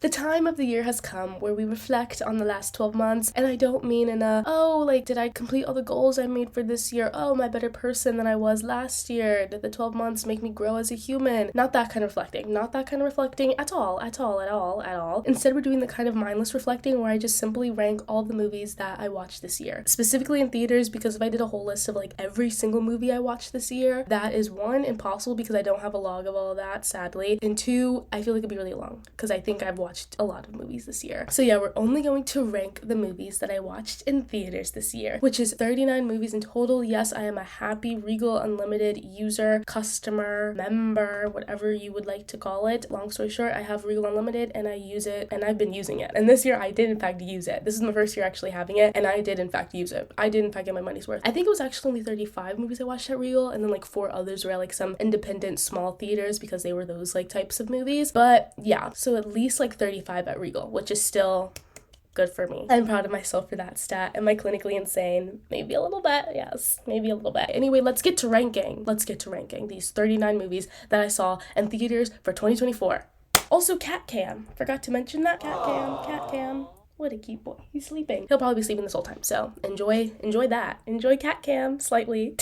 The time of the year has come where we reflect on the last 12 months, and I don't mean in a, oh, like, did I complete all the goals I made for this year? Oh, am I a better person than I was last year? Did the 12 months make me grow as a human? Not that kind of reflecting. Not that kind of reflecting at all. Instead, we're doing the kind of mindless reflecting where I just simply rank all the movies that I watched this year. Specifically in theaters, because if I did a whole list of, like, every single movie I watched this year, that is one, impossible because I don't have a log of all of that, sadly. And two, I feel like it'd be really long because I think I've watched a lot of movies this year. So yeah, we're only going to rank the movies that I watched in theaters this year, which is 39 movies in total. Yes, I am a happy Regal Unlimited user, customer, member, whatever you would like to call it. Long story short, I have Regal Unlimited and I use it and I've been using it. And this year I did in fact use it. This is my first year actually having it and I did in fact use it. I did in fact get my money's worth. I think it was actually only 35 movies I watched at Regal and then like 4 others were at like some independent small theaters because they were those like types of movies. But yeah, so at least like 35 at Regal, which is still good for me. I'm proud of myself for that stat. Am I clinically insane? Maybe a little bit, yes, maybe a little bit. Anyway, let's get to ranking. These 39 movies that I saw in theaters for 2024. Also, Cat Cam. Forgot to mention that. Cat Cam. What a cute boy. He's sleeping. He'll probably be sleeping this whole time, so enjoy that. Enjoy Cat Cam slightly.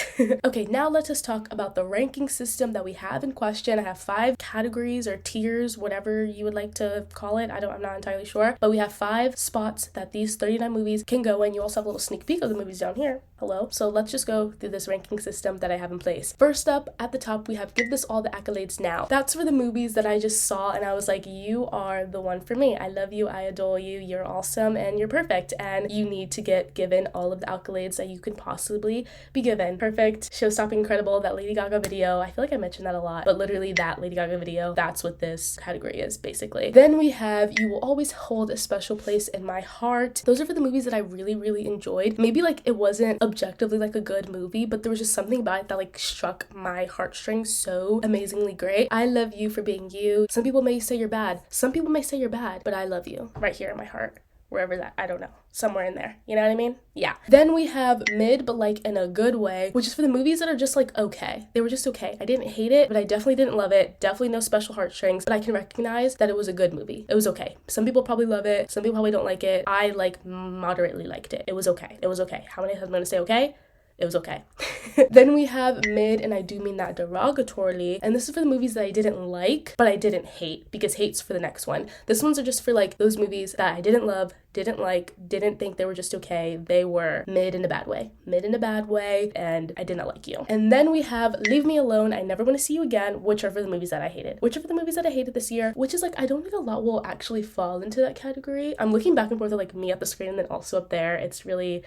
Okay, now let us talk about the ranking system that we have in question. I have 5 categories or tiers, whatever you would like to call it. I'm not entirely sure, but we have 5 spots that these 39 movies can go in. You also have a little sneak peek of the movies down here. Hello. So let's just go through this ranking system that I have in place. First up, at the top, we have Give This All the Accolades Now. That's for the movies that I just saw and I was like, you are the one for me. I love you, I adore you, you're awesome, and you're perfect, and you need to get given all of the accolades that you can possibly be given. Perfect, show-stopping, incredible, that Lady Gaga video. I feel like I mentioned that a lot, but literally that Lady Gaga video, that's what this category is, basically. Then we have You Will Always Hold a Special Place in My Heart. Those are for the movies that I really, really enjoyed. Maybe like it wasn't objectively like a good movie, but there was just something about it that like struck my heartstrings so amazingly great. I love you for being you. Some people may say you're bad. Some people may say you're bad, but I love you right here in my heart. Wherever that, I don't know, somewhere in there, you know what I mean? Yeah. Then we have Mid, but like in a good way, which is for the movies that are just like okay. They were just okay. I didn't hate it, but I definitely didn't love it. Definitely no special heartstrings, but I can recognize that it was a good movie. It was okay. Some people probably love it. Some people probably don't like it. I like moderately liked it. It was okay. How many times am I gonna say okay? It was okay. Then we have Mid, and I do mean that derogatorily, and this is for the movies that I didn't like, but I didn't hate, because hate's for the next one. This ones are just for like those movies that I didn't love, didn't like, didn't think they were just okay. They were mid in a bad way, and I did not like you. And then we have Leave Me Alone, I Never Want to See You Again, which are for the movies that I hated. This year, which is like, I don't think a lot will actually fall into that category. I'm looking back and forth at like me at the screen and then also up there. It's really...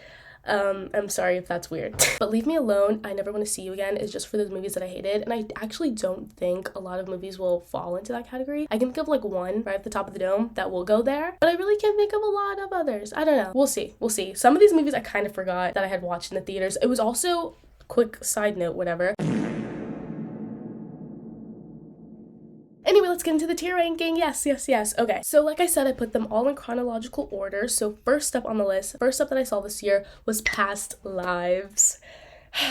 I'm sorry if that's weird. But Leave Me Alone, I Never Want to See You Again is just for those movies that I hated, and I actually don't think a lot of movies will fall into that category. I can think of like one right at the top of the dome that will go there, but I really can't think of a lot of others. I don't know. We'll see. Some of these movies I kind of forgot that I had watched in the theaters. It was also, quick side note, whatever. Anyway, let's get into the tier ranking. Yes. Okay, so like I said, I put them all in chronological order. So first up on the list, that I saw this year was Past Lives.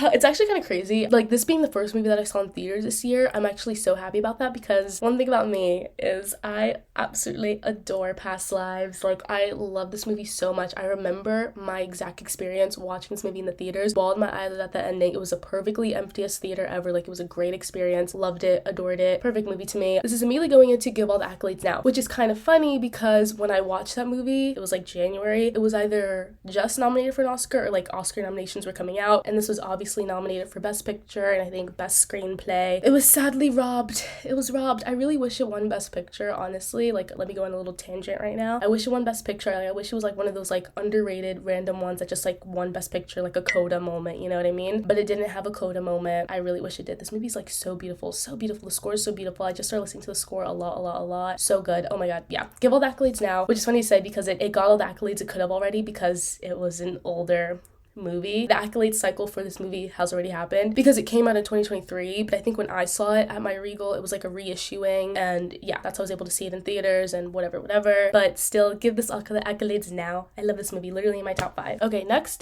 It's actually kind of crazy. Like, this being the first movie that I saw in theaters this year, I'm actually so happy about that, because one thing about me is I absolutely adore Past Lives. Like, I love this movie so much. I remember my exact experience watching this movie in the theaters. Bawled my eyelid at the ending. It was a perfectly emptiest theater ever. Like, it was a great experience. Loved it. Adored it. Perfect movie to me. This is immediately going into Give All the Accolades Now, which is kind of funny because when I watched that movie, it was like January. It was either just nominated for an Oscar or like Oscar nominations were coming out, and this was obviously nominated for Best Picture and I think Best Screenplay. It was sadly robbed. I really wish it won Best Picture, honestly. Like, let me go on a little tangent right now. I wish it won Best Picture. Like, I wish it was like one of those like underrated random ones that just like won Best Picture, like a coda moment, you know what I mean? But it didn't have a coda moment. I really wish it did. This movie's like so beautiful. The score is so beautiful. I just started listening to the score a lot. So good. Oh my god. Yeah. Give All the Accolades Now, which is funny to say because it got all the accolades it could have already because it was an older movie. The accolade cycle for this movie has already happened because it came out in 2023, but I think when I saw it at my Regal, it was like a reissuing, and yeah, that's how I was able to see it in theaters and whatever, but still, give this all the accolades now. I love this movie, literally in my top 5. Okay, next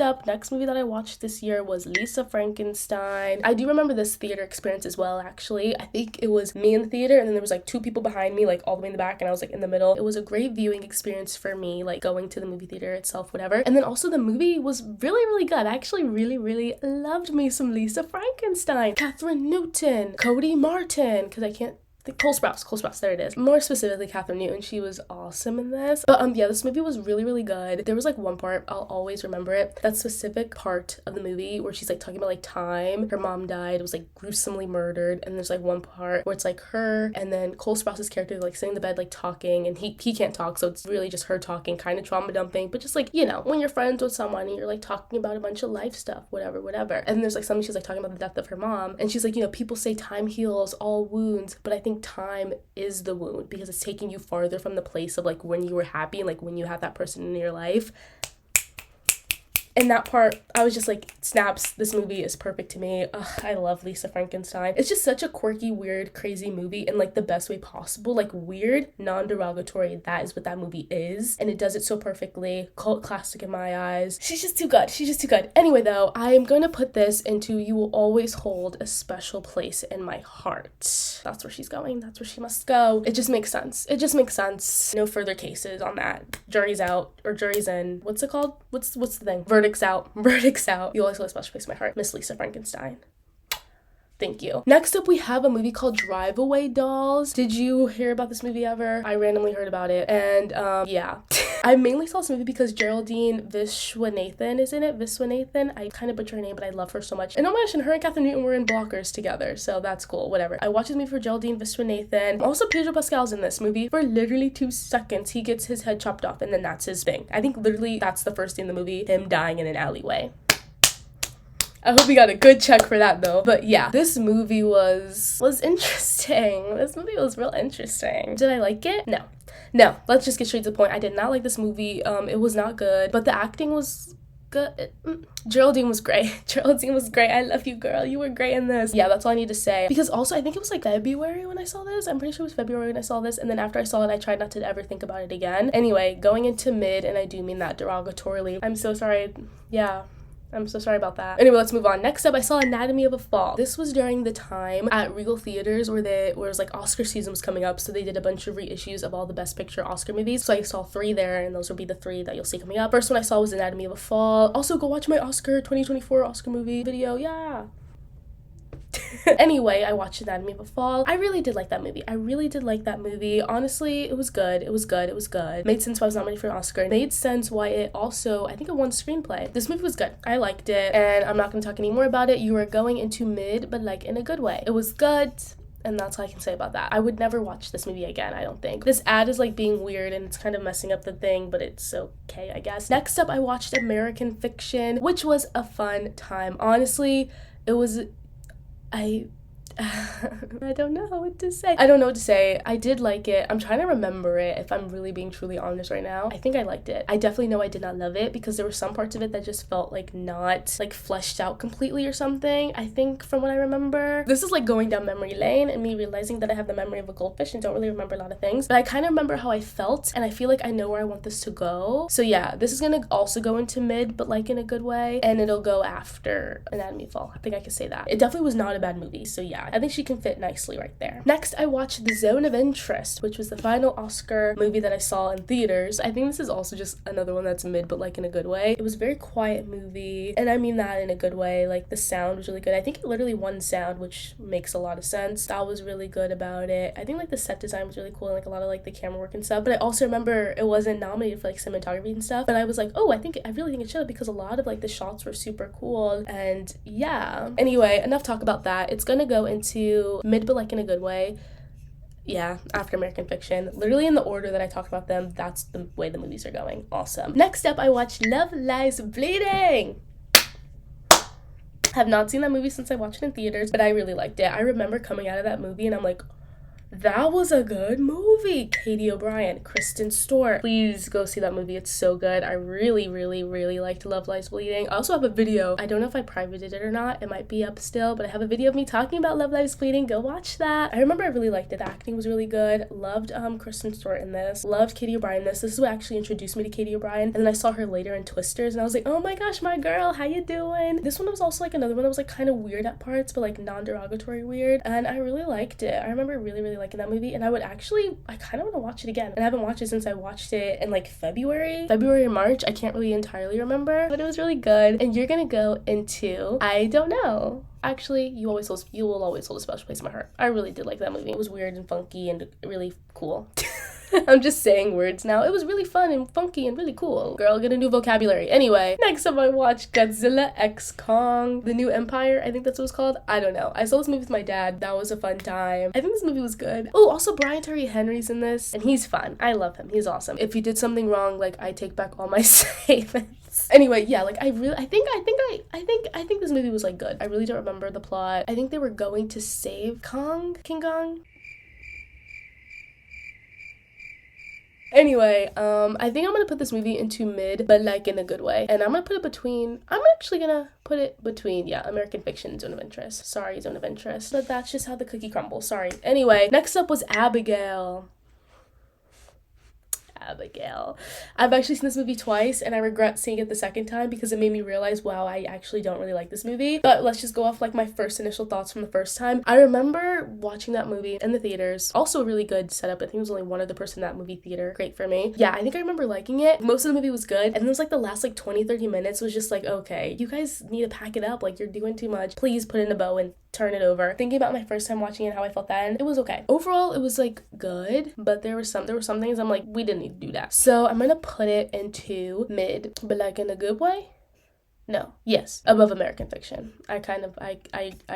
movie that I watched this year was Lisa Frankenstein. I do remember this theater experience as well, actually. I think it was me in the theater, and then there was like 2 people behind me, like all the way in the back, and I was like in the middle. It was a great viewing experience for me, like going to the movie theater itself, whatever. And then also the movie was really, really good. I actually really, really loved me some Lisa Frankenstein. Catherine Newton, Cody Martin, because I can't Cole Sprouse, there it is. More specifically, Catherine Newton. She was awesome in this. But yeah, this movie was really, really good. There was like one part, I'll always remember it. That specific part of the movie where she's like talking about like time. Her mom died, was like gruesomely murdered. And there's like one part where it's like her and then Cole Sprouse's character like sitting in the bed like talking, and he can't talk, so it's really just her talking, kind of trauma dumping, but just like, you know, when you're friends with someone and you're like talking about a bunch of life stuff, whatever. And there's like something she's like talking about the death of her mom, and she's like, you know, people say time heals all wounds, but I think time is the wound because it's taking you farther from the place of like when you were happy and like when you have that person in your life. And that part, I was just like, snaps, this movie is perfect to me. Ugh, I love Lisa Frankenstein. It's just such a quirky, weird, crazy movie in like the best way possible. Like weird, non-derogatory, that is what that movie is. And it does it so perfectly. Cult classic in my eyes. She's just too good. Anyway though, I am going to put this into You Will Always Hold a Special Place in My Heart. That's where she's going. That's where she must go. It just makes sense. No further cases on that. Jury's out, or jury's in. What's it called? What's the thing? Verdict's out. You always hold a special place in my heart. Miss Lisa Frankenstein. Thank you. Next up, we have a movie called Drive Away Dolls. Did you hear about this movie ever? I randomly heard about it, and yeah. I mainly saw this movie because Geraldine Viswanathan is in it. I kind of butcher her name, but I love her so much. And oh my gosh, and her and Catherine Newton were in Blockers together, so that's cool, whatever. I watched this movie for Geraldine Viswanathan. Also, Pedro Pascal's in this movie. For literally 2 seconds, he gets his head chopped off, and then that's his thing. I think literally that's the first thing in the movie, him dying in an alleyway. I hope we got a good check for that though. But yeah, this movie was interesting. This movie was real interesting. Did I like it? No, let's just get straight to the point. I did not like this movie. It was not good, but the acting was good. Geraldine was great. I love you, girl. You were great in this. Yeah, that's all I need to say. Because also, I think it was like February when I saw this. I'm pretty sure it was February when I saw this. And then after I saw it, I tried not to ever think about it again. Anyway, going into mid, and I do mean that derogatorily. I'm so sorry. Yeah. I'm so sorry about that. Anyway, let's move on. Next up, I saw Anatomy of a Fall. This was during the time at Regal Theaters where it was like Oscar season was coming up, so they did a bunch of reissues of all the Best Picture Oscar movies. So I saw 3 there, and those will be the 3 that you'll see coming up. First one I saw was Anatomy of a Fall. Also, go watch my 2024 Oscar movie video. Yeah. Anyway, I watched Anatomy of a Fall. I really did like that movie. Honestly, it was good. Made sense why I was nominated for an Oscar. Made sense why it also, I think it won screenplay. This movie was good. I liked it, and I'm not going to talk any more about it. You were going into mid, but like in a good way. It was good. And that's all I can say about that. I would never watch this movie again, I don't think. This ad is like being weird and it's kind of messing up the thing, but it's okay, I guess. Next up, I watched American Fiction, which was a fun time. Honestly, it was... I don't know what to say. I did like it. I'm trying to remember it, if I'm really being truly honest right now. I think I liked it. I definitely know I did not love it because there were some parts of it that just felt like not like fleshed out completely or something. I think from what I remember. This is like going down memory lane and me realizing that I have the memory of a goldfish and don't really remember a lot of things. But I kind of remember how I felt, and I feel like I know where I want this to go. So yeah, this is gonna also go into mid, but like in a good way. And it'll go after Anatomy of a Fall. I think I can say that. It definitely was not a bad movie. So yeah, I think she can fit nicely right there. Next, I watched The Zone of Interest, which was the final Oscar movie that I saw in theaters. I think this is also just another one that's mid, but like in a good way. It was a very quiet movie, and I mean that in a good way. Like the sound was really good. I think it literally won sound, which makes a lot of sense. That was really good about it. I think like the set design was really cool and like a lot of like the camera work and stuff. But I also remember it wasn't nominated for like cinematography and stuff. But I was like, oh, I really think it should, because a lot of like the shots were super cool. And yeah. Anyway, enough talk about that. It's gonna go into mid, but like in a good way. Yeah, after American Fiction. Literally in the order that I talked about them, that's the way the movies are going. Awesome. Next up, I watched Love Lies Bleeding. Have not seen that movie since I watched it in theaters, but I really liked it. I remember coming out of that movie and I'm like, That was a good movie. Katie O'Brien, Kristen Stewart. Please go see that movie. It's so good. I really, really, really liked Love Lies Bleeding. I also have a video. I don't know if I privated it or not. It might be up still, but I have a video of me talking about Love Lies Bleeding. Go watch that. I remember I really liked it. The acting was really good. Loved Kristen Stewart in this. Loved Katie O'Brien in this. This is what actually introduced me to Katie O'Brien. And then I saw her later in Twisters and I was like, oh my gosh, my girl, how you doing? This one was also like another one that was like kind of weird at parts, but like non-derogatory weird. And I really liked it. I remember really, really liking that movie, and I kind of want to watch it again. And I haven't watched it since I watched it in like February or March. I can't really entirely remember, but it was really good. And you're gonna go into, I don't know. Actually, you will always hold a special place in my heart. I really did like that movie. It was weird and funky and really cool. I'm just saying words now. It was really fun and funky and really cool. Girl, get a new vocabulary. Anyway, next up I watched Godzilla x Kong, The New Empire. I think that's what it's called. I don't know. I saw this movie with my dad. That was a fun time. I think this movie was good. Oh, also Brian Tyree Henry's in this, and he's fun. I love him. He's awesome. If he did something wrong, like, I take back all my statements. Anyway, yeah, like I think this movie was like good. I really don't remember the plot. I think they were going to save King Kong. Anyway, I think I'm gonna put this movie into mid, but like in a good way. And I'm actually gonna put it between, yeah, American Fiction and Zone of Interest. Sorry, Zone of Interest. But that's just how the cookie crumbles, sorry. Anyway, next up was Abigail. I've actually seen this movie twice, and I regret seeing it the second time because it made me realize, wow, I actually don't really like this movie. But let's just go off like my first initial thoughts from the first time. I remember watching that movie in the theaters. Also a really good setup. I think it was only one other person in that movie theater. Great for me. Yeah, I think I remember liking it. Most of the movie was good, and it was like the last like 20-30 minutes was just like, okay, you guys need to pack it up. Like, you're doing too much. Please put in a bow and turn it over. Thinking about my first time watching it, how I felt then, it was okay. Overall, it was like good, but there were some things I'm like, we didn't need to do that. So I'm gonna put it into mid, but like in a good way. No. Yes. Above American Fiction. I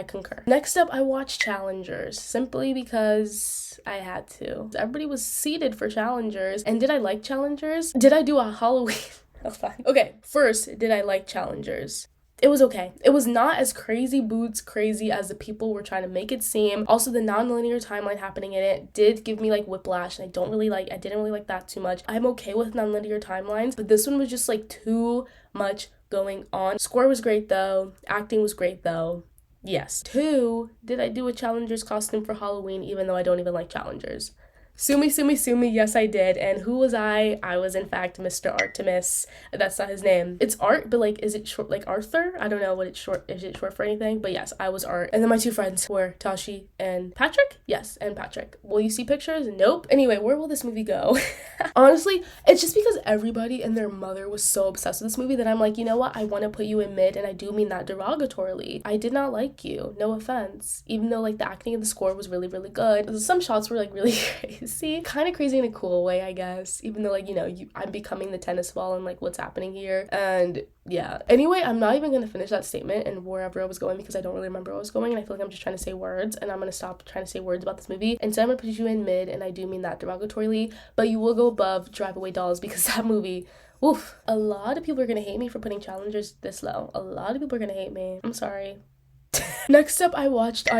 concur. Next up, I watched Challengers, simply because I had to. Everybody was seated for Challengers. And did I like Challengers? Did I do a Halloween? Oh, fine. Okay, first, did I like Challengers? It was okay. It was not as crazy as the people were trying to make it seem. Also, the non-linear timeline happening in it did give me like whiplash, and I didn't really like that too much. I'm okay with non-linear timelines, but this one was just like too much going on. Score was great though. Acting was great though. Yes. 2, did I do a Challengers costume for Halloween even though I don't even like Challengers? Sue me, yes I did. And who was I? I was in fact Mr. Artemis. That's not his name. It's Art, but like, is it short, like Arthur? I don't know what it's short, is it short for anything? But yes, I was Art. And then my 2 friends were Tashi and Patrick? Yes, and Patrick. Will you see pictures? Nope. Anyway, where will this movie go? Honestly, it's just because everybody and their mother was so obsessed with this movie that I'm like, you know what? I want to put you in mid, and I do mean that derogatorily. I did not like you. No offense. Even though like the acting and the score was really, really good. Some shots were like really crazy. Kind of crazy in a cool way, I guess, even though like, you know, I'm becoming the tennis ball and like what's happening here. And yeah, anyway, I'm not even gonna finish that statement and wherever I was going because I don't really remember where I was going, and I feel like I'm just trying to say words, and I'm gonna stop trying to say words about this movie. Instead, I'm gonna put you in mid, and I do mean that derogatorily, but you will go above Drive Away Dolls because that movie, oof, a lot of people are gonna hate me for putting Challengers this low. A lot of people are gonna hate me. I'm sorry. Next up, I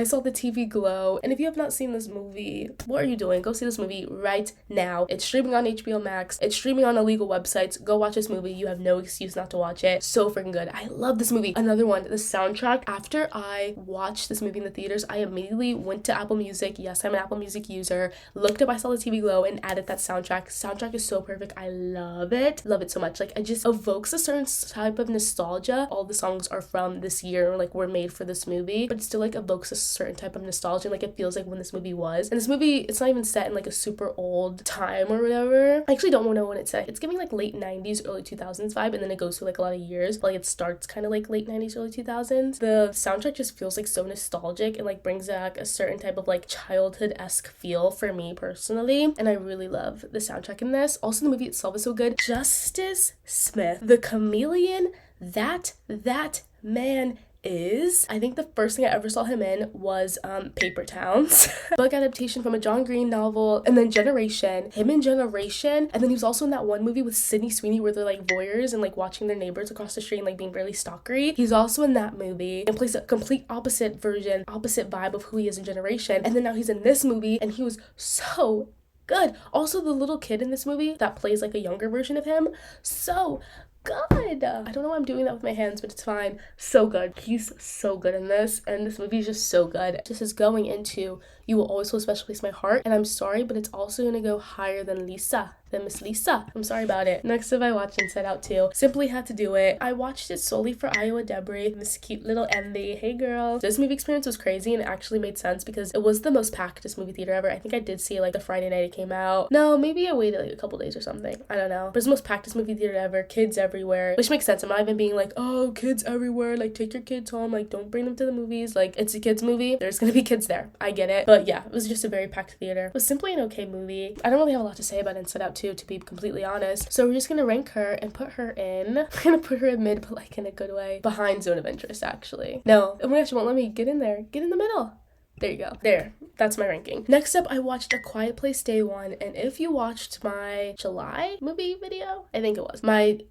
Saw the TV Glow, and if you have not seen this movie, what are you doing? Go see this movie right now. It's streaming on HBO Max. It's streaming on illegal websites. Go watch this movie. You have no excuse not to watch it. So freaking good. I love this movie. Another one, the soundtrack. After I watched this movie in the theaters, I immediately went to Apple Music. Yes, I'm an Apple Music user. Looked up I Saw the TV Glow and added that soundtrack. Soundtrack is so perfect. I love it. Love it so much. Like, it just evokes a certain type of nostalgia. All the songs are from this year, like were made for this movie, but it still like evokes a certain type of nostalgia. Like, it feels like when this movie was. And this movie, it's not even set in like a super old time or whatever. I actually don't know when it's set. It's giving like late 90s, early 2000s vibe, and then it goes through like a lot of years. But like, it starts kind of like late 90s, early 2000s. The soundtrack just feels like so nostalgic and like brings back a certain type of like childhood-esque feel for me personally. And I really love the soundtrack in this. Also, the movie itself is so good. Justice Smith, the chameleon, that man is, I think the first thing I ever saw him in was Paper Towns. Book adaptation from a John Green novel, and then Generation. Him in Generation, and then he was also in that one movie with Sydney Sweeney where they're like voyeurs and like watching their neighbors across the street and like being really stalkery. He's also in that movie and plays a complete opposite vibe of who he is in Generation. And then now he's in this movie and he was so good. Also, the little kid in this movie that plays like a younger version of him, so good. I don't know why I'm doing that with my hands, but it's fine. So good. He's so good in this, and this movie is just so good. This is going into You Will Always Hold a Special Place in My Heart, and I'm sorry, but it's also gonna go higher than Miss Lisa. I'm sorry about it. Next up, I watched Inside Out 2. Simply had to do it. I watched it solely for Iowa Debris, this cute little Envy. Hey girl. This movie experience was crazy and it actually made sense because it was the most packedest movie theater ever. I think I did see it like the Friday night it came out. No, maybe I waited like a couple days or something. I don't know. But it's the most packedest movie theater ever. Kids everywhere. Which makes sense. I'm not even being like, oh, kids everywhere. Like, take your kids home. Like, don't bring them to the movies. Like, it's a kids movie. There's gonna be kids there. I get it. But yeah, it was just a very packed theater. It was simply an okay movie. I don't really have a lot to say about Inside Out 2, to be completely honest. So we're just gonna rank her and put her in. I'm gonna put her in mid, but like in a good way. Behind Zone of Interest, actually. No. Oh my gosh, you won't let me get in there. Get in the middle. There you go. There. That's my ranking. Next up, I watched A Quiet Place Day 1, and if you watched my July movie video, I think it was,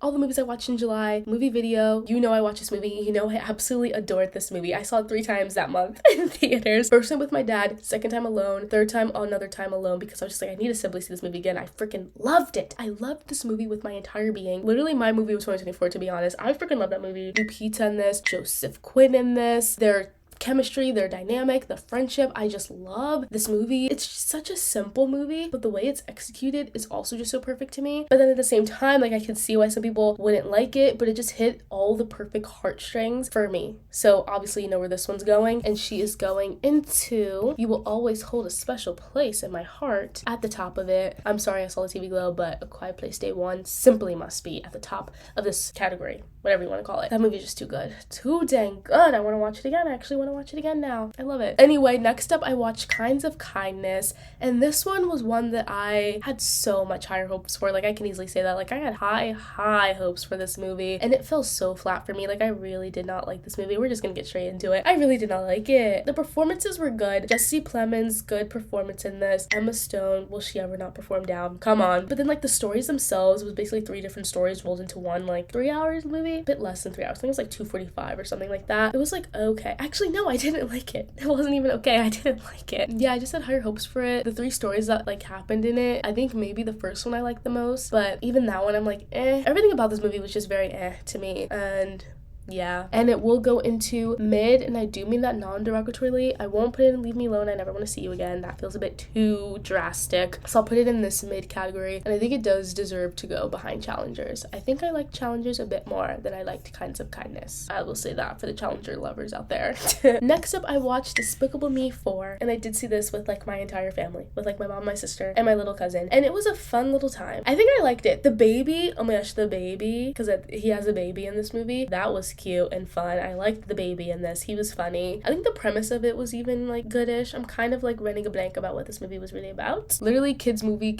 all the movies I watched in July movie video, you know I watched this movie, you know I absolutely adored this movie. I saw it 3 times that month in theaters. First time with my dad, second time alone, third time another time alone, because I was just like, I need to simply see this movie again. I freaking loved it. I loved this movie with my entire being. Literally, my movie was 2024, to be honest. I freaking love that movie. Lupita in this, Joseph Quinn in this, their chemistry, their dynamic, the friendship. I just love this movie. It's just such a simple movie, but the way it's executed is also just so perfect to me. But then at the same time, like, I can see why some people wouldn't like it, but it just hit all the perfect heartstrings for me. So obviously you know where this one's going, and she is going into You Will Always Hold a Special Place in My Heart at the top of it. I'm sorry I saw the TV Glow, but A Quiet Place Day 1 simply must be at the top of this category, whatever you want to call it. That movie is just too good. Too dang good. I want to watch it again. I actually want to watch it again now. I love it. Anyway, next up I watched Kinds of Kindness, and this one was one that I had so much higher hopes for. Like, I can easily say that. Like, I had high hopes for this movie, and it fell so flat for me. Like, I really did not like this movie. We're just gonna get straight into it. I really did not like it. The performances were good. Jesse Plemons, good performance in this. Emma Stone, will she ever not perform down? Come on. But then, like, the stories themselves was basically 3 different stories rolled into one, like, 3 hours movie? A bit less than 3 hours. I think it was like 2:45 or something like that. It was like, okay. Actually, no, I didn't like it. It wasn't even okay. I didn't like it. Yeah, I just had higher hopes for it. The 3 stories that like happened in it, I think maybe the first one I liked the most, but even that one I'm like, eh. Everything about this movie was just very to me, and yeah. And it will go into mid, and I do mean that non-derogatorily. I won't put it in Leave Me Alone, I Never Want to See You Again. That feels a bit too drastic. So I'll put it in this mid category, and I think it does deserve to go behind Challengers. I think I like Challengers a bit more than I liked Kinds of Kindness. I will say that for the Challenger lovers out there. Next up, I watched Despicable Me 4, and I did see this with like my entire family, with like my mom, my sister, and my little cousin, and it was a fun little time. I think I liked it. The baby, oh my gosh, the baby, because he has a baby in this movie, that was cute and fun. I liked the baby in this. He was funny. I think the premise of it was even like goodish. I'm kind of like running a blank about what this movie was really about. Literally kids movie.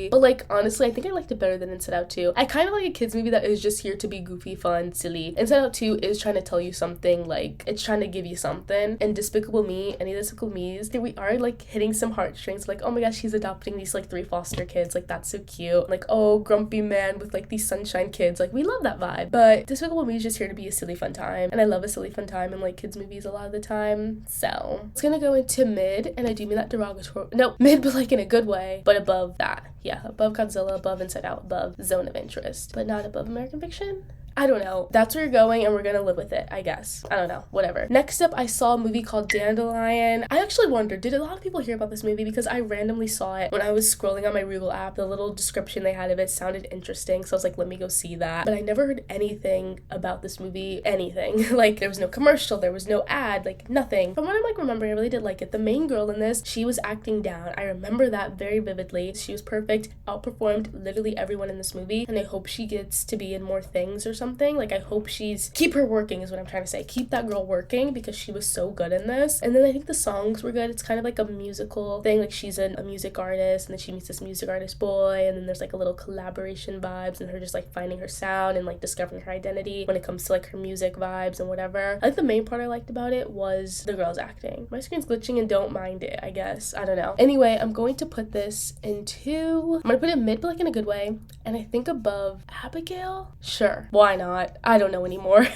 But like honestly, I think I liked it better than Inside Out 2. I kind of like a kids movie that is just here to be goofy, fun, silly. Inside Out 2 is trying to tell you something, like it's trying to give you something. And Despicable Me, any of the Despicable Me's, we are like hitting some heartstrings. Like, oh my gosh, he's adopting these like 3 foster kids. Like, that's so cute. Like, oh, grumpy man with like these sunshine kids. Like, we love that vibe. But Despicable Me is just here to be a silly fun time, and I love a silly fun time in like kids movies a lot of the time. So it's gonna go into mid, and I do mean that derogatory, no, mid, but like in a good way, but above that. Yeah, above Godzilla, above Inside Out, above Zone of Interest, but not above American Fiction. I don't know. That's where you're going, and we're gonna live with it, I guess. I don't know. Whatever. Next up, I saw a movie called Dandelion. I actually wondered, did a lot of people hear about this movie? Because I randomly saw it when I was scrolling on my Google app. The little description they had of it sounded interesting, so I was like, let me go see that. But I never heard anything about this movie, anything. Like, there was no commercial, there was no ad, like, nothing. From what I'm, like, remembering, I really did like it. The main girl in this, she was acting down. I remember that very vividly. She was perfect, outperformed literally everyone in this movie, and I hope she gets to be in more things or something. Like, I hope keep her working is what I'm trying to say. Keep that girl working because she was so good in this. And then I think the songs were good. It's kind of like a musical thing. Like, she's a music artist, and then she meets this music artist boy, and then there's like a little collaboration vibes, and her just like finding her sound and like discovering her identity when it comes to like her music vibes and whatever. I think the main part I liked about it was the girl's acting. My screen's glitching and don't mind it, I guess. I don't know. Anyway, I'm going to put this I'm gonna put it mid, but like in a good way, and I think above Abigail? Sure. Why not? I don't know anymore.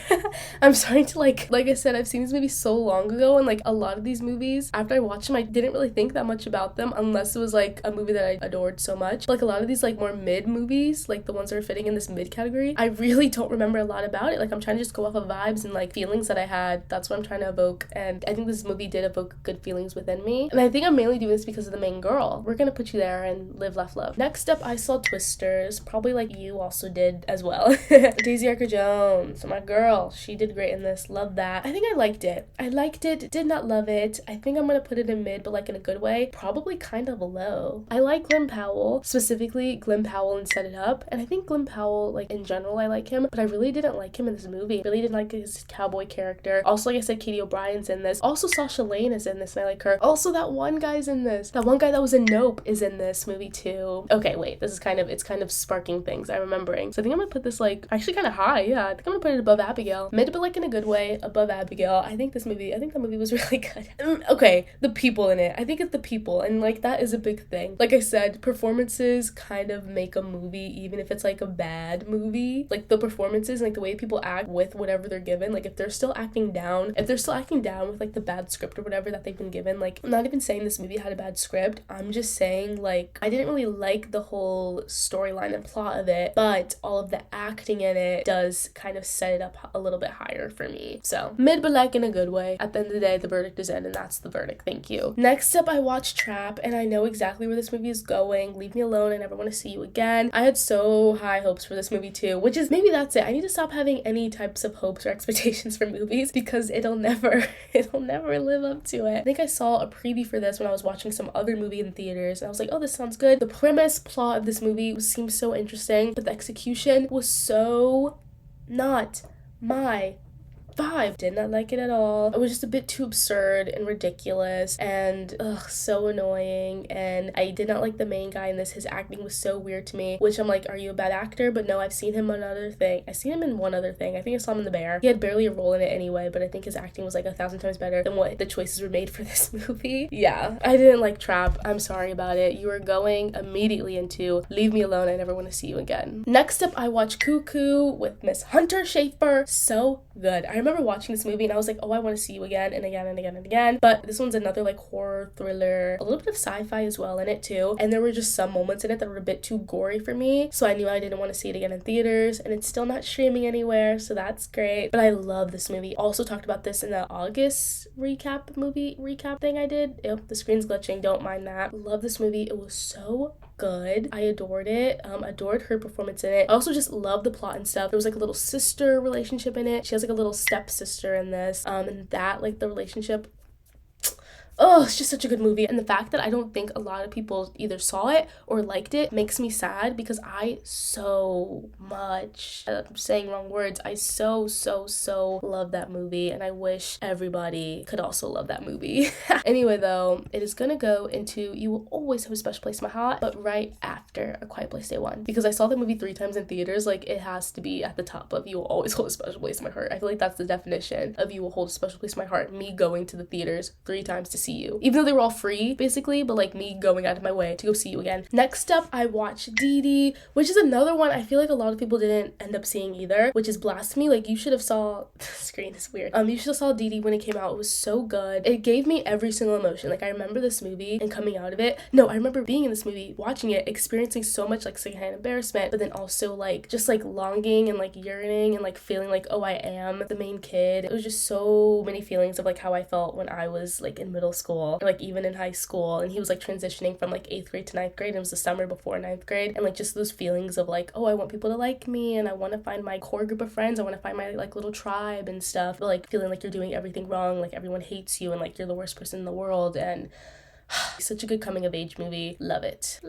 I'm starting to like I said, I've seen these movies so long ago, and like a lot of these movies, after I watched them, I didn't really think that much about them unless it was like a movie that I adored so much. But, like, a lot of these like more mid movies, like the ones that are fitting in this mid category, I really don't remember a lot about it. Like, I'm trying to just go off of vibes and like feelings that I had. That's what I'm trying to evoke, and I think this movie did evoke good feelings within me. And I think I'm mainly doing this because of the main girl. We're gonna put you there and live, laugh, love. Next up, I saw Twisters, probably like you also did as well. Daisy Archer-Jones, my girl, she did great in this. Love that. I think I liked it, did not love it. I think I'm gonna put it in mid, but like in a good way, probably kind of low. I like Glenn Powell, specifically Glenn Powell and Set It Up, and I think Glenn Powell, like in general, I like him, but I really didn't like him in this movie. Really didn't like his cowboy character. Also, like I said, Katie O'Brien's in this. Also, Sasha Lane is in this, and I like her. Also, that one guy's in this. That one guy that was in Nope is in this movie too. Okay, wait, it's kind of sparking things I'm remembering. So I think I'm gonna put this like actually kind of high. Yeah, I think I'm gonna put it above Abigail. Mid, but like in a good way, above Abigail. I think the movie was really good. Okay, the people in it. I think it's the people, and like that is a big thing. Like I said, performances kind of make a movie, even if it's like a bad movie. Like the performances, like the way people act with whatever they're given. Like if they're still acting down with like the bad script or whatever that they've been given. Like, I'm not even saying this movie had a bad script. I'm just saying like I didn't really like the whole storyline and plot of it, but all of the acting in it does kind of set it up a little bit higher for me. So mid, but like in a good way. At the end of the day, the verdict is in, and that's the verdict. Thank you. Next up, I watched Trap, and I know exactly where this movie is going. Leave me alone. I never want to see you again. I had so high hopes for this movie too, which is maybe that's it. I need to stop having any types of hopes or expectations for movies because it'll never live up to it. I think I saw a preview for this when I was watching some other movie in theaters, and I was like, oh, this sounds good. The plot of this movie seems so interesting, but the execution was so not my vibe. Did not like it at all. It was just a bit too absurd and ridiculous and so annoying, and I did not like the main guy in this. His acting was so weird to me, which I'm like, are you a bad actor? But no, I've seen him in another thing. I've seen him in one other thing. I think I saw him in The Bear. He had barely a role in it anyway, but I think his acting was like 1,000 times better than what the choices were made for this movie. Yeah, I didn't like Trap. I'm sorry about it. You are going immediately into Leave Me Alone. I never want to see you again. Next up, I watched Cuckoo with Miss Hunter Schafer. So good. I remember watching this movie and I was like, oh, I want to see you again and again and again and again. But this one's another like horror thriller, a little bit of sci-fi as well in it too. And there were just some moments in it that were a bit too gory for me. So I knew I didn't want to see it again in theaters, and it's still not streaming anywhere. So that's great. But I love this movie. Also talked about this in the August recap thing I did. Ew, the screen's glitching. Don't mind that. Love this movie. It was so good. I adored it. Adored her performance in it. I also just love the plot and stuff. There was like a little sister relationship in it. She has like a little stepsister in this. And that, like, the relationship, oh, it's just such a good movie. And the fact that I don't think a lot of people either saw it or liked it makes me sad because I so much, I'm saying wrong words, I so love that movie, and I wish everybody could also love that movie. Anyway though, it is gonna go into You Will Always Have a Special Place in My Heart, but right after A Quiet Place Day 1. Because I saw the movie 3 times in theaters, like it has to be at the top of You Will Always Hold a Special Place in My Heart. I feel like that's the definition of You Will Hold a Special Place in My Heart. Me going to the theaters 3 times to see you. Even though they were all free, basically, but like me going out of my way to go see you again. Next up, I watched Didi, which is another one I feel like a lot of people didn't end up seeing either, which is Blasphemy. Like, you should have saw, screen is weird. You should have saw Didi when it came out. It was so good. It gave me every single emotion. Like, I remember this movie and coming out of it. No, I remember being in this movie, watching it, experiencing so much like secondhand embarrassment, but then also like just like longing and like yearning and like feeling like, oh, I am the main kid. It was just so many feelings of like how I felt when I was like in middle school, or like even in high school, and he was like transitioning from like 8th grade to 9th grade. It was the summer before 9th grade, and like just those feelings of like, oh, I want people to like me, and I want to find my core group of friends, I want to find my like little tribe and stuff, but like feeling like you're doing everything wrong, like everyone hates you and like you're the worst person in the world. And such a good coming of age movie. Love it,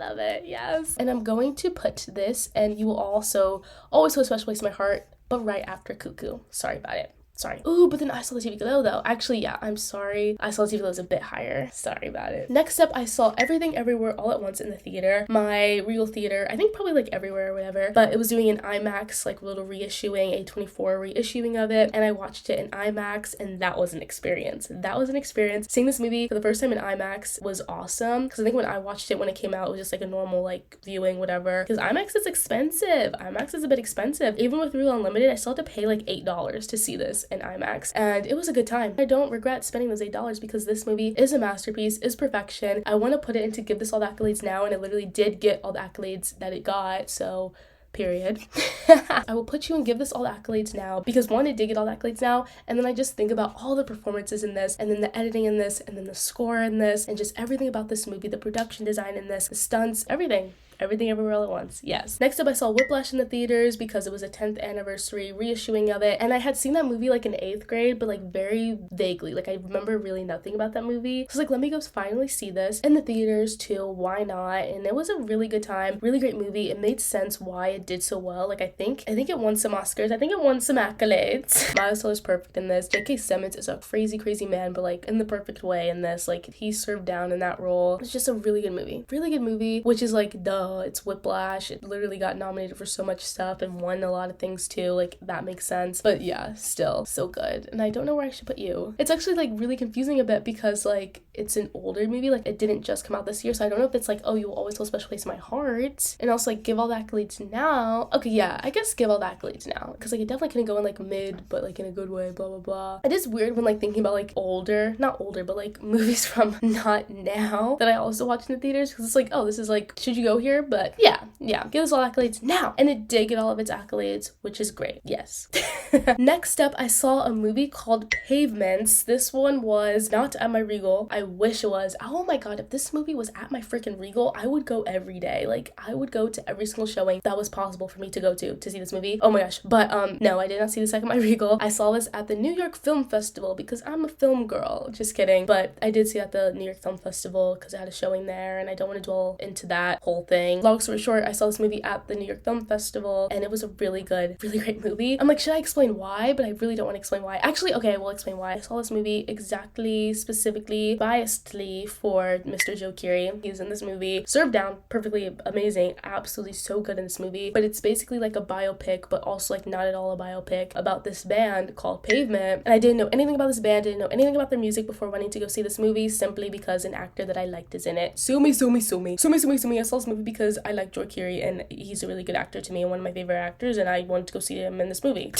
yes. And I'm going to put this and You Will Also Always Hold a Special Place in My Heart but right after Cuckoo. Sorry about it. Sorry. Ooh, but then I saw the TV Glow though. Actually, yeah, I'm sorry. I saw the TV Glow is a bit higher. Sorry about it. Next up, I saw Everything Everywhere All at Once in the theater. My Regal theater, I think probably like everywhere or whatever, but it was doing an IMAX, like little reissuing, A24 reissuing of it, and I watched it in IMAX, and that was an experience. That was an experience. Seeing this movie for the first time in IMAX was awesome, because I think when I watched it when it came out, it was just like a normal like viewing, whatever, because IMAX is expensive. IMAX is a bit expensive. Even with Regal Unlimited, I still had to pay like $8 to see this in IMAX, and it was a good time. I don't regret spending those $8 because this movie is a masterpiece, is perfection. I want to put it into give this all the accolades now, and it literally did get all the accolades that it got, so period. I will put you and give this all the accolades now because one, it did get all the accolades now, and then I just think about all the performances in this, and then the editing in this, and then the score in this, and just everything about this movie, the production design in this, the stunts, everything. Everything Everywhere All at Once, yes. Next up, I saw Whiplash in the theaters because it was a 10th anniversary reissuing of it, and I had seen that movie like in 8th grade, but like very vaguely. Like I remember really nothing about that movie. So I was like, let me go finally see this in the theaters too, why not? And it was a really good time, really great movie. It made sense why it did so well. Like I think it won some Oscars. I think it won some accolades. Miles Teller is perfect in this. J.K. Simmons is a crazy man, but like in the perfect way in this. Like he served down in that role. It's just a really good movie, which is like duh. It's Whiplash. It literally got nominated for so much stuff and won a lot of things too. Like that makes sense. But yeah, still so good. And I don't know where I should put you. It's actually like really confusing a bit because like it's an older movie. Like it didn't just come out this year. So I don't know if it's like, oh, you will always hold a special place in my heart. And also like give all the accolades now. Okay, yeah, I guess give all the accolades now. Because like it definitely couldn't go in like mid, but like in a good way, blah, blah, blah. It is weird when like thinking about like not older, but like movies from not now that I also watch in the theaters. Because it's like, oh, this is like, should you go here? But yeah, give us all accolades now. And it did get all of its accolades, which is great. Yes. Next up, I saw a movie called Pavements. This one was not at my Regal. I wish it was. Oh my god, if this movie was at my freaking Regal, I would go every day. Like, I would go to every single showing that was possible for me to go to see this movie. Oh my gosh. But, no, I did not see this at my Regal. I saw this at the New York Film Festival because I'm a film girl. Just kidding. But I did see it at the New York Film Festival because I had a showing there, and I don't want to dwell into that whole thing. Long story short, I saw this movie at the New York Film Festival, and it was a really good, really great movie. I'm like, should I explain why? But I really don't want to explain why. Actually, okay, I will explain why. I saw this movie exactly, specifically, biasedly for Mr. Joe Keery. He's in this movie. Served down, perfectly amazing, absolutely so good in this movie. But it's basically like a biopic, but also like not at all a biopic about this band called Pavement. And I didn't know anything about this band, didn't know anything about their music before wanting to go see this movie, simply because an actor that I liked is in it. Sue me. I saw this movie because I like Joe Keery, and he's a really good actor to me and one of my favorite actors, and I wanted to go see him in this movie.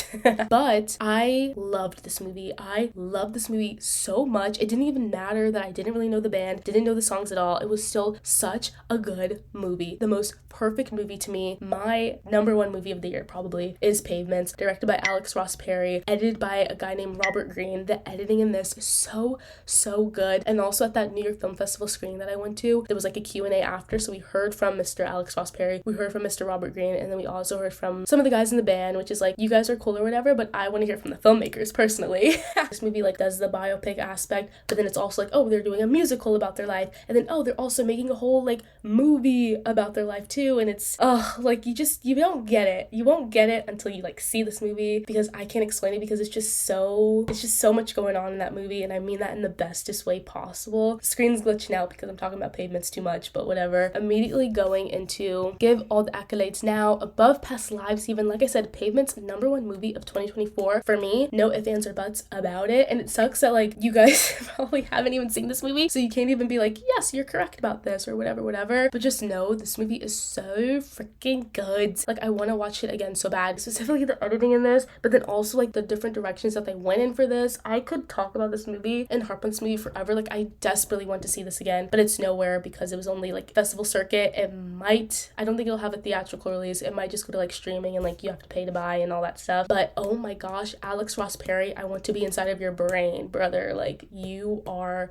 But I loved this movie. I loved this movie so much. It didn't even matter that I didn't really know the band, didn't know the songs at all. It was still such a good movie. The most perfect movie to me. My #1 movie of the year probably is Pavements, directed by Alex Ross Perry, edited by a guy named Robert Greene. The editing in this is so good. And also at that New York Film Festival screening that I went to, there was like a Q&A after, so we heard from Mr. Alex Ross Perry, we heard from Mr. Robert Greene, and then we also heard from some of the guys in the band, which is like, you guys are cool or whatever, but I want to hear from the filmmakers personally. This movie like does the biopic aspect, but then it's also like, oh, they're doing a musical about their life, and then oh, they're also making a whole like movie about their life too, and it's like you don't get it. You won't get it until you like see this movie, because I can't explain it, because it's just so much going on in that movie, and I mean that in the bestest way possible. The screen's glitching out because I'm talking about Pavements too much, but whatever. Immediately going into give all the accolades now, above past lives even. Like I said, Pavements #1 movie of 2024 for me. No ifs, ands, or buts about it. And it sucks that like you guys probably haven't even seen this movie, so you can't even be like, yes, you're correct about this or whatever. But just know this movie is so freaking good. Like I want to watch it again so bad. Specifically the editing in this, but then also like the different directions that they went in for this. I could talk about this movie and harp on this movie forever. Like I desperately want to see this again, but it's nowhere because it was only like festival circuit. I don't think it'll have a theatrical release. It might just go to like streaming and like you have to pay to buy and all that stuff. But oh my gosh, Alex Ross Perry, I want to be inside of your brain, brother. Like you are.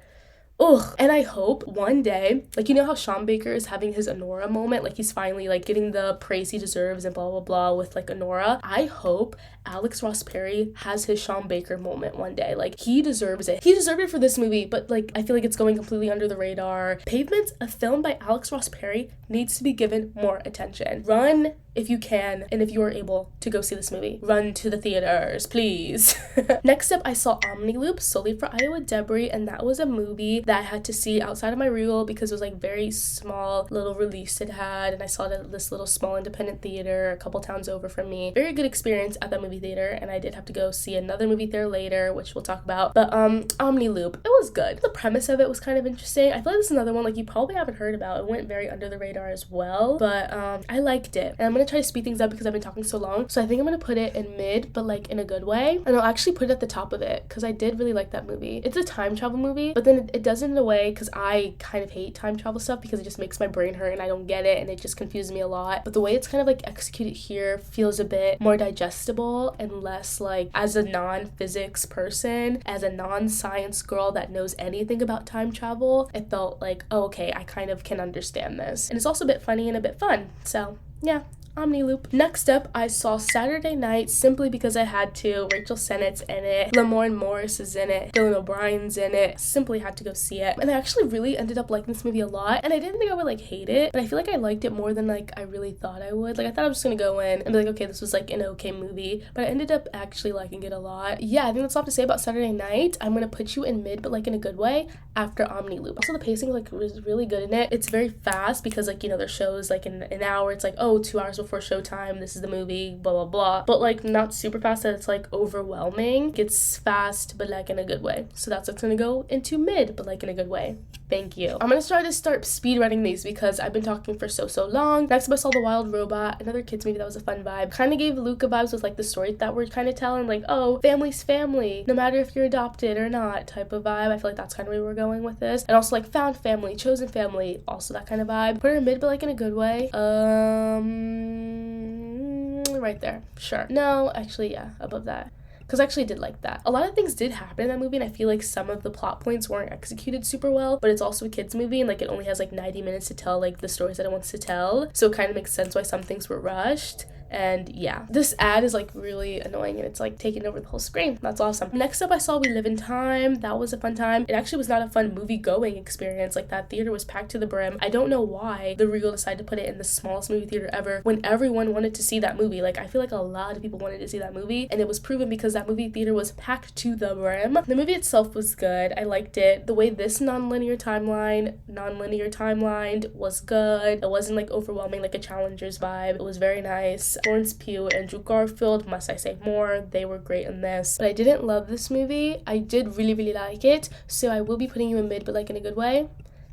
Ugh. And I hope one day, like, you know how Sean Baker is having his Anora moment, like he's finally like getting the praise he deserves and blah blah blah with like Anora. I hope Alex Ross Perry has his Sean Baker moment one day. Like he deserves it. He deserved it for this movie, but like I feel like it's going completely under the radar. Pavements, a film by Alex Ross Perry, needs to be given more attention. Run if you can and if you are able to go see this movie. Run to the theaters, please. Next up, I saw Omni solely for Iowa Debris, and that was a movie that I had to see outside of my Regal because it was like very small little release it had, and I saw it at this little small independent theater a couple towns over from me. Very good experience at that movie theater, and I did have to go see another movie theater later, which we'll talk about. But Omni it was good. The premise of it was kind of interesting. I feel like this is another one like you probably haven't heard about. It went very under the radar as well, but I liked it, and I'm gonna try to speed things up because I've been talking so long, so I think I'm gonna put it in mid, but like in a good way, and I'll actually put it at the top of it because I did really like that movie. It's a time travel movie, but then it does it in a way because I kind of hate time travel stuff because it just makes my brain hurt and I don't get it and it just confuses me a lot. But the way it's kind of like executed here feels a bit more digestible and less like, as a non-physics person, as a non-science girl that knows anything about time travel, it felt like, oh, okay, I kind of can understand this. And it's also a bit funny and a bit fun. So yeah, Omni. Next up, I saw Saturday Night simply because I had to. Rachel Sennett's in it, Lamorne Morris is in it, Dylan O'Brien's in it. Simply had to go see it, and I actually really ended up liking this movie a lot, and I didn't think I would like hate it, but I feel like I liked it more than like I really thought I would. Like I thought I was just gonna go in and be like, okay, this was like an okay movie, but I ended up actually liking it a lot. Yeah, I think that's all I have to say about Saturday Night. I'm gonna put you in mid, but like in a good way, after Omni. Also, the pacing like was really good in it. It's very fast because like, you know, their shows like in an hour, it's like, oh, 2 hours before showtime, this is the movie, blah blah blah, but like not super fast that it's like overwhelming. It's fast but like in a good way, so that's what's gonna go into mid, but like in a good way. Thank you. I'm gonna start speed running these because I've been talking for so long. Next up, I saw The Wild Robot, another kids movie that was a fun vibe. Kind of gave Luca vibes with like the story that we're kind of telling, like, oh, family's family, no matter if you're adopted or not type of vibe. I feel like that's kind of where we're going with this. And also like found family, chosen family, also that kind of vibe. Put her in mid but like in a good way. Right there, sure. No, actually, yeah, above that, because I actually did like that. A lot of things did happen in that movie, and I feel like some of the plot points weren't executed super well, but it's also a kids movie, and like it only has like 90 minutes to tell like the stories that it wants to tell, so it kind of makes sense why some things were rushed. And yeah, this ad is like really annoying and it's like taking over the whole screen. That's awesome. Next up, I saw We Live in Time. That was a fun time. It actually was not a fun movie going experience. Like that theater was packed to the brim. I don't know why the Regal decided to put it in the smallest movie theater ever when everyone wanted to see that movie. Like I feel like a lot of people wanted to see that movie, and it was proven because that movie theater was packed to the brim. The movie itself was good. I liked it. The way this non-linear timeline was good. It wasn't like overwhelming like a Challengers vibe. It was very nice. Florence Pugh, Andrew Garfield, must I say more? They were great in this. But I didn't love this movie. I did really like it, so I will be putting you in mid, but like in a good way.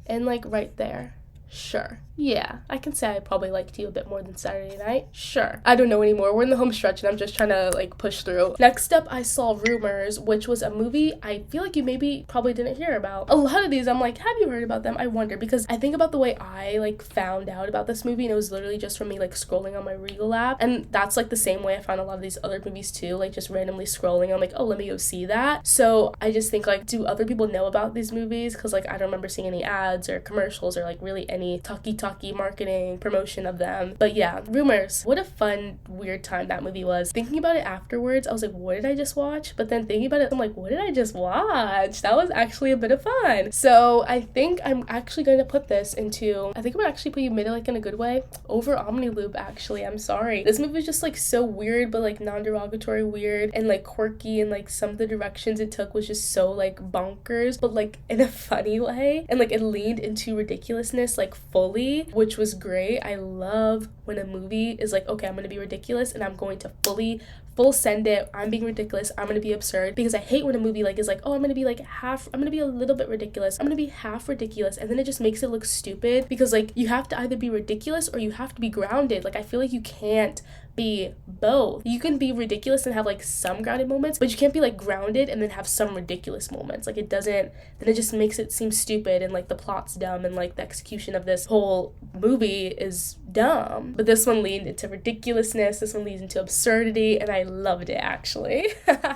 And like right there. Sure. Yeah, I can say I probably liked you a bit more than Saturday Night. Sure. I don't know anymore. We're in the home stretch and I'm just trying to like push through. Next up, I saw Rumours, which was a movie I feel like you maybe probably didn't hear about. A lot of these I'm like, have you heard about them? I wonder, because I think about the way I like found out about this movie, and it was literally just from me like scrolling on my Regal app, and that's like the same way I found a lot of these other movies too, like just randomly scrolling. I'm like, oh, let me go see that. So I just think like, do other people know about these movies? Because like I don't remember seeing any ads or commercials or like really any talkie marketing promotion of them. But yeah, Rumours, what a fun weird time that movie was. Thinking about it afterwards, I was like, what did I just watch? But then thinking about it, I'm like, what did I just watch? That was actually a bit of fun. So I think I'm actually going to put this into, I think I'm gonna actually put you mid like in a good way over Omni actually. I'm sorry, this movie was just like so weird, but like non-derogatory weird and like quirky, and like some of the directions it took was just so like bonkers, but like in a funny way, and like it leaned into ridiculousness like fully, which was great. I love when a movie is like, okay, I'm gonna be ridiculous and I'm going to full send it. I'm being ridiculous. I'm gonna be absurd, because I hate when a movie like is like, oh, I'm gonna be a little bit ridiculous. I'm gonna be half ridiculous, and then it just makes it look stupid, because like you have to either be ridiculous or you have to be grounded. Like I feel like you can't be both. You can be ridiculous and have like some grounded moments, but you can't be like grounded and then have some ridiculous moments. Like it doesn't, then it just makes it seem stupid, and like the plot's dumb, and like the execution of this whole movie is dumb. But this one leaned into ridiculousness, this one leads into absurdity, and I loved it actually.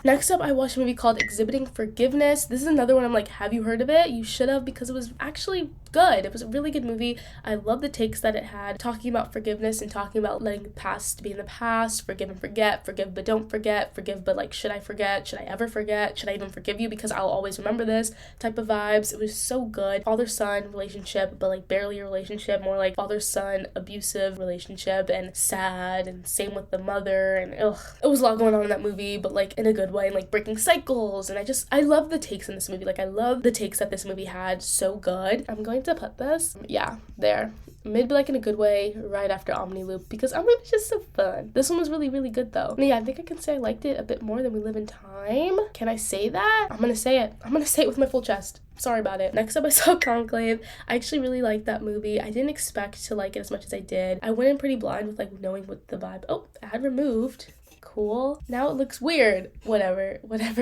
Next up, I watched a movie called Exhibiting Forgiveness. This is another one I'm like, have you heard of it? You should have, because it was actually good. It was a really good movie. I love the takes that it had, talking about forgiveness and talking about letting the past be in the past, forgive and forget, forgive but don't forget, forgive but like, should I forget? Should I ever forget? Should I even forgive you because I'll always remember this type of vibes. It was so good. Father-son relationship, but like barely a relationship, more like father-son abusive relationship, and sad, and same with the mother, and ugh. It was a lot going on in that movie, but like in a good way, and like breaking cycles, and I love the takes in this movie. Like I love the takes that this movie had. So good. I'm going to put this, yeah, there. Maybe like in a good way right after Omni Loop, because Omni was just so fun. This one was really, really good though. And yeah, I think I can say I liked it a bit more than We Live in Time. Can I say that? I'm gonna say it. I'm gonna say it with my full chest. Sorry about it. Next up, I saw Conclave. I actually really liked that movie. I didn't expect to like it as much as I did. I went in pretty blind with like knowing what the vibe. Oh, ad removed. Cool. Now it looks weird. Whatever,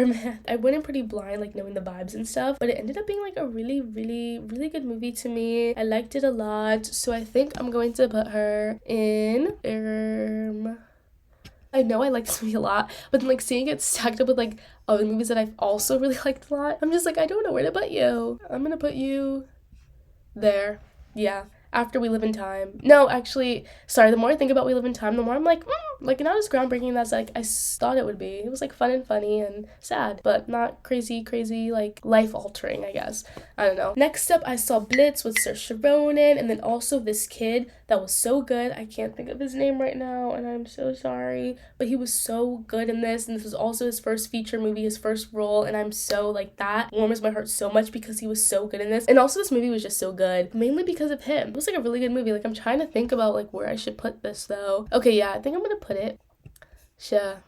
man. I went in pretty blind, like knowing the vibes and stuff, but it ended up being like a really, really, really good movie to me. I liked it a lot, so I think I'm going to put her in I know I like this movie a lot, but then like seeing it stacked up with like other movies that I've also really liked a lot, I'm just like, I don't know where to put you. I'm gonna put you there. Yeah. After We Live in Time. No, actually, sorry, the more I think about We Live in Time, the more I'm like not as groundbreaking as like I thought it would be. It was like fun and funny and sad, but not crazy, like life-altering, I guess. I don't know. Next up, I saw Blitz with Saoirse Ronan, and then also this kid that was so good. I can't think of his name right now, and I'm so sorry, but he was so good in this, and this was also his first feature movie, his first role, and I'm so like, that warms my heart so much because he was so good in this. And also this movie was just so good, mainly because of him. It was like a really good movie. Like I'm trying to think about like where I should put this though. Okay, yeah, I think I'm gonna put it. Sure.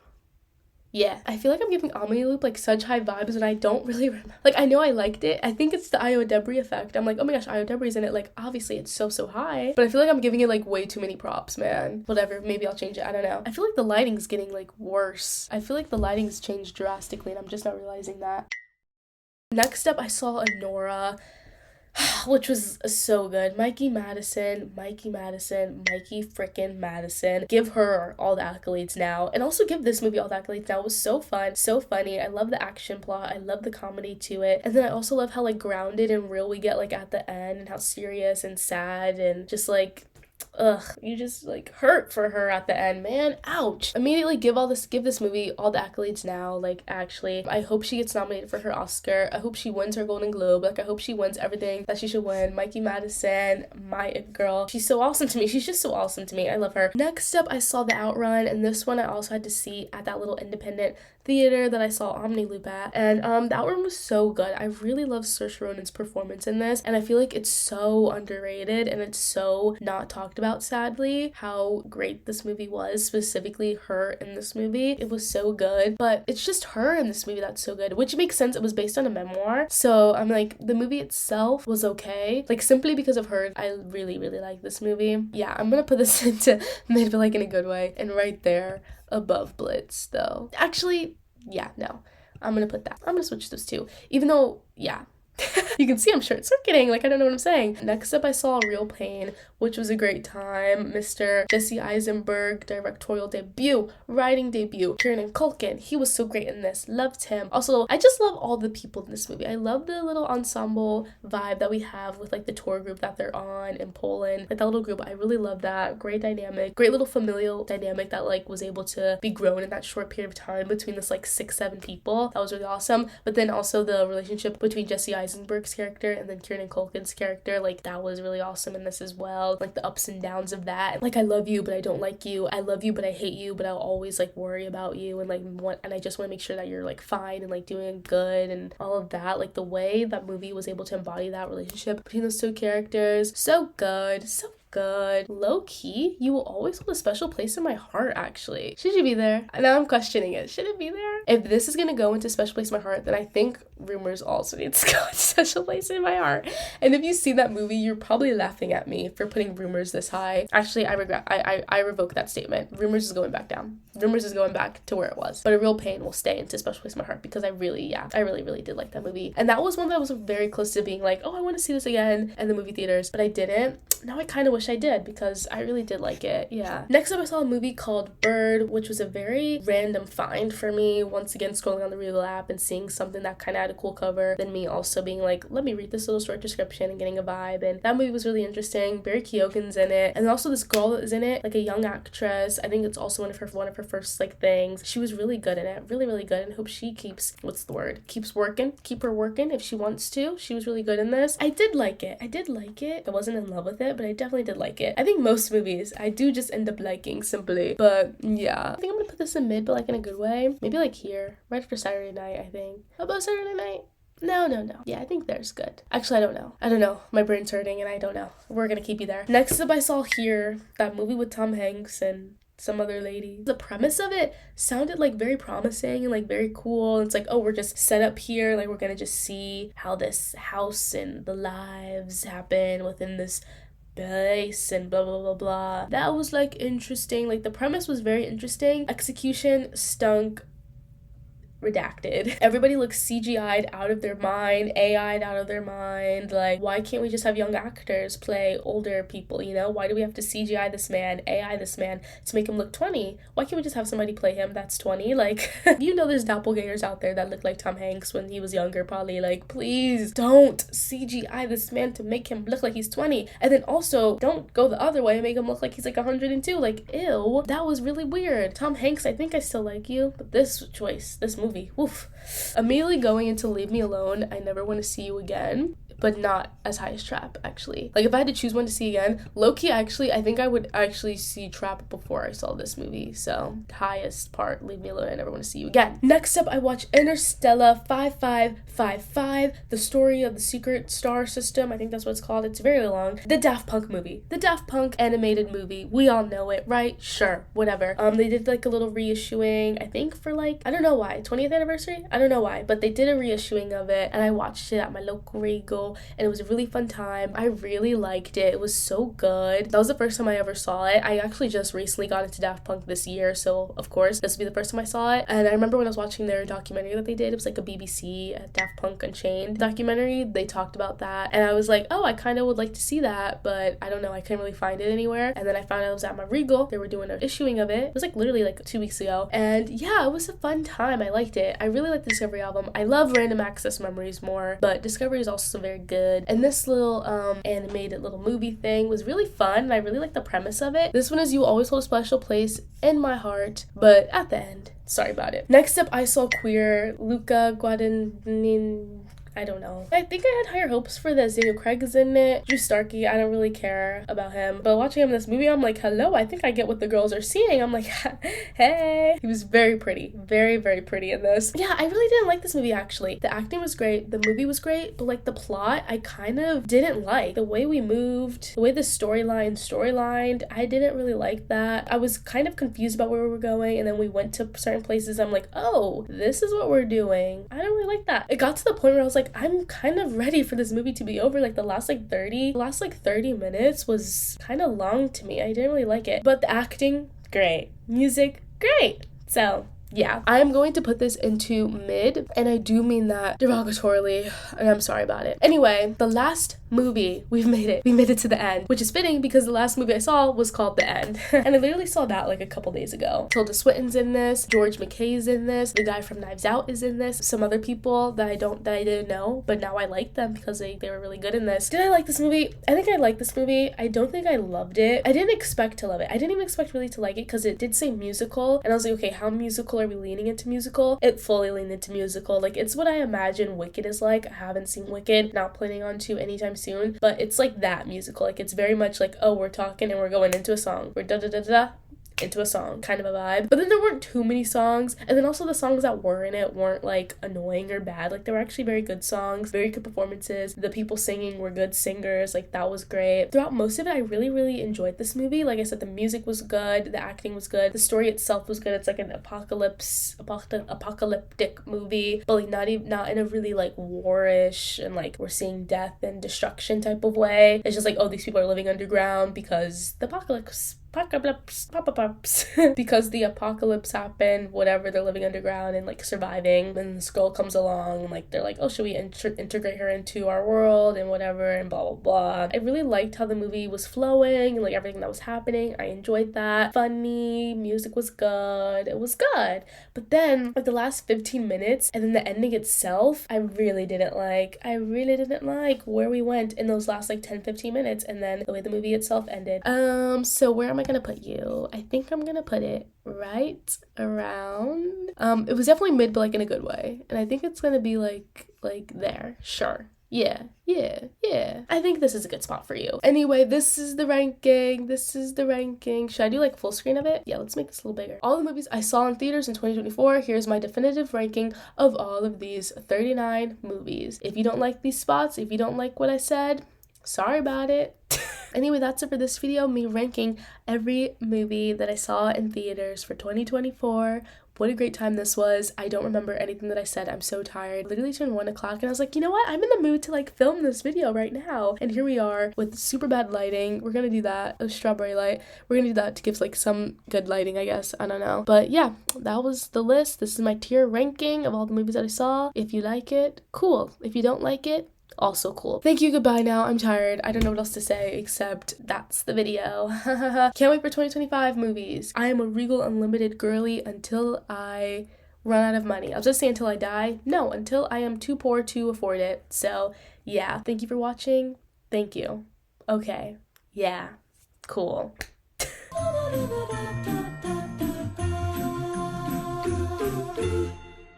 Yeah, I feel like I'm giving Omni Loop like such high vibes, and I don't really remember. Like I know I liked it. I think it's the Io Debris effect. I'm like, oh my gosh, Io Debris in it. Like obviously it's so high, but I feel like I'm giving it like way too many props, man. Whatever, maybe I'll change it. I don't know. I feel like the lighting's getting like worse. I feel like the lighting's changed drastically, and I'm just not realizing that. Next up, I saw Anora, which was so good. Mikey Madison, Mikey frickin' Madison. Give her all the accolades now, and also give this movie all the accolades now. It was so fun, so funny. I love the action plot. I love the comedy to it, and then I also love how like grounded and real we get like at the end, and how serious and sad and just like, ugh, you just like hurt for her at the end, man. Ouch. Immediately give this movie all the accolades now. Like actually, I hope she gets nominated for her Oscar. I hope she wins her Golden Globe. Like I hope she wins everything that she should win. Mikey Madison, my girl. She's so awesome to me. She's just so awesome to me. I love her. Next up, I saw The Outrun, and this one I also had to see at that little independent theater that I saw Omni Loop at, and The Outrun was so good. I really love Saoirse Ronan's performance in this, and I feel like it's so underrated and it's so not talked about, sadly, how great this movie was, specifically her in this movie. It was so good, but it's just her in this movie that's so good, which makes sense. It was based on a memoir, so I'm like, the movie itself was okay, like simply because of her. I really like this movie. Yeah, I'm gonna put this into mid, but like in a good way, and right there above Blitz though. Actually, yeah, no, I'm gonna put that. I'm gonna switch those two, even though, yeah. You can see I'm short circuiting, like I don't know what I'm saying. Next up, I saw Real Pain, which was a great time. Mr. Jesse Eisenberg directorial debut, writing debut. Kieran Culkin, he was so great in this. Loved him. Also, I just love all the people in this movie. I love the little ensemble vibe that we have with like the tour group that they're on in Poland. Like that little group, I really love that. Great dynamic, great little familial dynamic that like was able to be grown in that short period of time between this like 6-7 people. That was really awesome. But then also the relationship between Jesse Eisenberg's character and then Kieran Culkin's character, like that was really awesome in this as well. Like the ups and downs of that, like I love you but I don't like you, I love you but I hate you, but I'll always like worry about you, and like and I just want to make sure that you're like fine and like doing good and all of that. Like the way that movie was able to embody that relationship between those two characters, so good, so good. Low key, you will always hold a special place in my heart, actually. Should you be there? Now I'm questioning it. Should it be there? If this is gonna go into special place in my heart, then I think Rumours also needs to go into special place in my heart. And if you see that movie, you're probably laughing at me for putting Rumours this high. Actually, I regret. I revoke that statement. Rumours is going back down. Rumours is going back to where it was. But A Real Pain will stay into a special place in my heart because I really did like that movie. And that was one that I was very close to being like, oh, I want to see this again in the movie theaters, but I didn't. Now I kind of wish I did because I really did like it. Yeah. Next up, I saw a movie called Bird, which was a very random find for me. Once again, scrolling on the Regal app and seeing something that kind of had a cool cover, then me also being like, let me read this little short description and getting a vibe. And that movie was really interesting. Barry Keoghan's in it, and also this girl that is in it, like a young actress. I think it's also one of her first like things. She was really good in it, really good, and hope she keeps working, keep her working if she wants to. She was really good in this. I did like it. I wasn't in love with it, but I definitely did like it. I think most movies I do just end up liking simply, but yeah, I think I'm gonna put this in mid, but like in a good way. Maybe like here, right after Saturday night. I think. How about Saturday night? No. Yeah, I think there's good. Actually, I don't know. My brain's hurting and I don't know. We're gonna keep you there. Next up, I saw Here, that movie with Tom Hanks and some other lady. The premise of it sounded like very promising and like very cool. It's like, oh, we're just set up here, like we're gonna just see how this house and the lives happen within this place and blah blah blah blah. That was like interesting. Like the premise was very interesting. Execution stunk. Redacted. Everybody looks CGI'd out of their mind, AI'd out of their mind. Like, why can't we just have young actors play older people, you know? Why do we have to CGI this man, AI this man to make him look 20? Why can't we just have somebody play him that's 20? Like, you know there's doppelgangers out there that look like Tom Hanks when he was younger, probably. Like, please don't CGI this man to make him look like he's 20. And then also, don't go the other way and make him look like he's like 102. Like, ew. That was really weird. Tom Hanks, I think I still like you, but this movie, woof. Immediately going into Leave Me Alone, I Never Want to See You Again, but not as high as Trap, actually. Like, if I had to choose one to see again, low-key, actually, I think I would actually see Trap before I saw this movie. So, highest part, Leave Me Alone, I Never Want to See You Again. Next up, I watched Interstella 5555, the story of the secret star system. I think that's what it's called. It's very long. The Daft Punk movie. The Daft Punk animated movie. We all know it, right? Sure, whatever. They did, like, a little reissuing, I think for, like, I don't know why, 20th anniversary? I don't know why, but they did a reissuing of it, and I watched it at my local Regal, and it was a really fun time. I really liked it. It was so good. That was the first time I ever saw it. I actually just recently got into Daft Punk this year, so of course this would be the first time I saw it. And I remember when I was watching their documentary that they did, it was like a BBC Daft Punk Unchained documentary. They talked about that, and I was like, oh, I kind of would like to see that, but I don't know, I couldn't really find it anywhere. And then I found out it was at my Regal. They were doing an issuing of it. It was like literally like 2 weeks ago, and yeah, it was a fun time. I liked it. I really liked the Discovery album. I love Random Access Memories more, but Discovery is also very good. And this little animated little movie thing was really fun, and I really like the premise of it. This one is You Always Hold a Special Place in My Heart, but at the end, sorry about it. Next up, I saw Queer, Luca Guadagnino. I don't know. I think I had higher hopes for this. Daniel Craig is in it. Drew Starkey, I don't really care about him. But watching him in this movie, I'm like, hello, I think I get what the girls are seeing. I'm like, hey. He was very pretty. Very, very pretty in this. Yeah, I really didn't like this movie, actually. The acting was great. The movie was great. But, like, the plot, I kind of didn't like. The way we moved, the way the storylined, I didn't really like that. I was kind of confused about where we were going, and then we went to certain places. I'm like, oh, this is what we're doing. I don't really like that. It got to the point where I was like, I'm kind of ready for this movie to be over. Like the last 30 minutes was kind of long to me. I didn't really like it, but the acting, great. Music, great. So yeah, I'm going to put this into mid, and I do mean that derogatorily, and I'm sorry about it. Anyway, the last movie, we made it to the end, which is fitting because the last movie I saw was called The End. And I literally saw that like a couple days ago. Tilda Swinton's in this, George McKay's in this, the guy from Knives Out is in this, some other people that I didn't know, but now I like them because they were really good in this. Did I like this movie? I think I liked this movie. I don't think I loved it. I didn't expect to love it. I didn't even expect really to like it because it did say musical, and I was like, okay, how musical are we leaning into musical? It fully leaned into musical. Like, it's what I imagine Wicked is like. I haven't seen Wicked, not planning on to anytime soon, but it's like that musical. Like, it's very much like, oh, we're talking and we're going into a song. We're da-da-da-da into a song kind of a vibe. But then there weren't too many songs, and then also the songs that were in it weren't like annoying or bad. Like, they were actually very good songs, very good performances. The people singing were good singers. Like, that was great. Throughout most of it, I really enjoyed this movie. Like I said, the music was good, the acting was good, the story itself was good. It's like an apocalyptic movie, but like not in a really like warish and like we're seeing death and destruction type of way. It's just like, oh, these people are living underground because the apocalypse apocalypse, pop-up-ups. Because the apocalypse happened, whatever, they're living underground and like surviving. And this girl comes along and like they're like, oh, should we integrate her into our world and whatever and blah blah blah. I really liked how the movie was flowing and like everything that was happening. I enjoyed that. Funny, music was good. It was good. But then like the last 15 minutes and then the ending itself, I really didn't like where we went in those last like 10-15 minutes and then the way the movie itself ended. So where am I gonna put you? I think I'm gonna put it right around it was definitely mid, but like in a good way, and I think it's gonna be like there. Sure. Yeah. I think this is a good spot for you. Anyway, this is the ranking. Should I do like full screen of it? Yeah, let's make this a little bigger. All the movies I saw in theaters in 2024, here's my definitive ranking of all of these 39 movies. If you don't like these spots, if you don't like what I said, sorry about it. Anyway, that's it for this video, me ranking every movie that I saw in theaters for 2024. What a great time this was. I don't remember anything that I said. I'm so tired. I literally turned 1 o'clock and I was like, you know what? I'm in the mood to like film this video right now. And here we are with super bad lighting. We're gonna do that. A strawberry light. We're gonna do that to give like some good lighting, I guess. I don't know. But yeah, that was the list. This is my tier ranking of all the movies that I saw. If you like it, cool. If you don't like it, also cool. Thank you, goodbye now. I'm tired. I don't know what else to say except that's the video. Can't wait for 2025 movies. I am a Regal Unlimited girly until I run out of money. I was just saying until I die. No, until I am too poor to afford it. So yeah, thank you for watching. Thank you. Okay. Yeah. Cool.